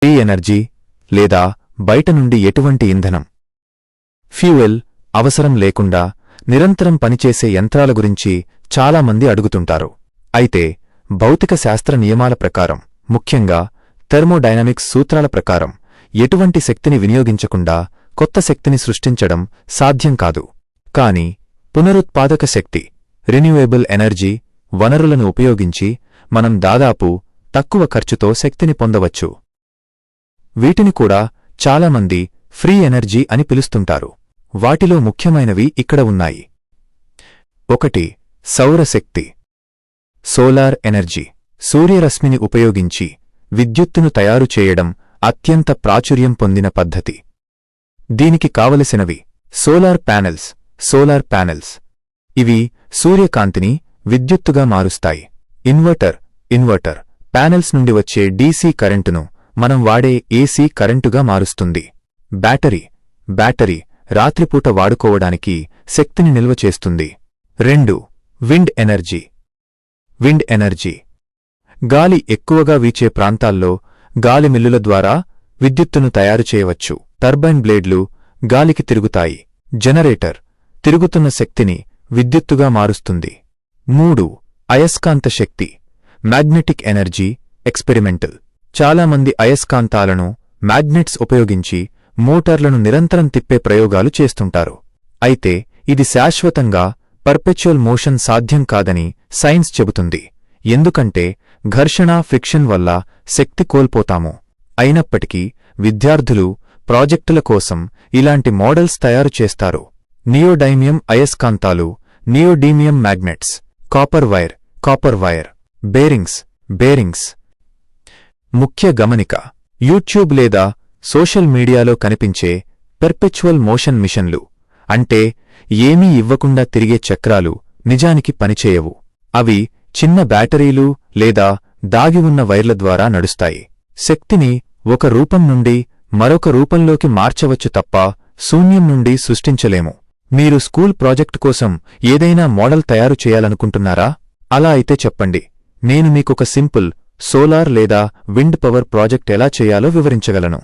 Free energy లేదా బయట నుండి ఎటువంటి ఇంధనం ఫ్యూయల్ అవసరం లేకుండా నిరంతరం పనిచేసే యంత్రాల గురించి చాలామంది అడుగుతుంటారు. అయితే భౌతిక శాస్త్ర నియమాల ప్రకారం, ముఖ్యంగా థెర్మోడైనమిక్స్ సూత్రాల ప్రకారం ఎటువంటి శక్తిని వినియోగించకుండా కొత్త శక్తిని సృష్టించడం సాధ్యం కాదు. కాని పునరుత్పాదక శక్తి, రిన్యూవేబుల్ ఎనర్జీ వనరులను ఉపయోగించి మనం దాదాపు తక్కువ ఖర్చుతో శక్తిని పొందవచ్చు. వీటిని కూడా చాలామంది ఫ్రీ ఎనర్జీ అని పిలుస్తుంటారు. వాటిలో ముఖ్యమైనవి ఇక్కడ ఉన్నాయి. 1. సౌరశక్తి. Solar energy. సూర్యరశ్మిని ఉపయోగించి విద్యుత్తును తయారు చేయడం అత్యంత ప్రాచుర్యం పొందిన పద్ధతి. దీనికి కావలసినవి సోలార్ ప్యానెల్స్. ఇవి సూర్యకాంతిని విద్యుత్తుగా మారుస్తాయి. ఇన్వర్టర్ ప్యానెల్స్ నుండి వచ్చే డీసీ కరెంటును మనం వాడే ఏసీ కరెంటుగా మారుస్తుంది. బ్యాటరీ రాత్రిపూట వాడుకోవడానికి శక్తిని నిల్వ చేస్తుంది. 2. Wind energy. గాలి ఎక్కువగా వీచే ప్రాంతాల్లో గాలి మిల్లుల ద్వారా విద్యుత్తును తయారు చేయవచ్చు. టర్బైన్ బ్లేడ్లు గాలికి తిరుగుతాయి. జనరేటర్ తిరుగుతున్న శక్తిని విద్యుత్తుగా మారుస్తుంది. 3. అయస్కాంత శక్తి. Magnetic energy experimental. చాలామంది అయస్కాంతాలను మ్యాగ్నెట్స్ ఉపయోగించి మోటార్లను నిరంతరం తిప్పే ప్రయోగాలు చేస్తుంటారు. అయితే ఇది శాశ్వతంగా పర్పెచువల్ మోషన్ సాధ్యం కాదని సైన్స్ చెబుతుంది. ఎందుకంటే ఘర్షణ, ఫ్రిక్షన్ వల్ల శక్తి కోల్పోతాము. అయినప్పటికీ విద్యార్థులు ప్రాజెక్టుల కోసం ఇలాంటి మోడల్స్ తయారు చేస్తారు. నియోడైమియం అయస్కాంతాలు, neodymium magnets, copper wire, bearings. ముఖ్య గమనిక: యూట్యూబ్ లేదా సోషల్ మీడియాలో కనిపించే పెర్పెచువల్ మోషన్ మిషన్లు, అంటే ఏమీ ఇవ్వకుండా తిరిగే చక్రాలు, నిజానికి పనిచేయవు. అవి చిన్న బ్యాటరీలు లేదా దాగి ఉన్న వైర్ల ద్వారా నడుస్తాయి. శక్తిని ఒక రూపం నుండి మరొక రూపంలోకి మార్చవచ్చు తప్ప శూన్యం నుండి సృష్టించలేము. మీరు స్కూల్ ప్రాజెక్టు కోసం ఏదైనా మోడల్ తయారు చేయాలనుకుంటున్నారా? అలా అయితే చెప్పండి. నేను మీకొక సింపుల్ సోలార్ లేదా విండ్ పవర్ ప్రాజెక్ట్ ఎలా చేయాలో వివరించగలను.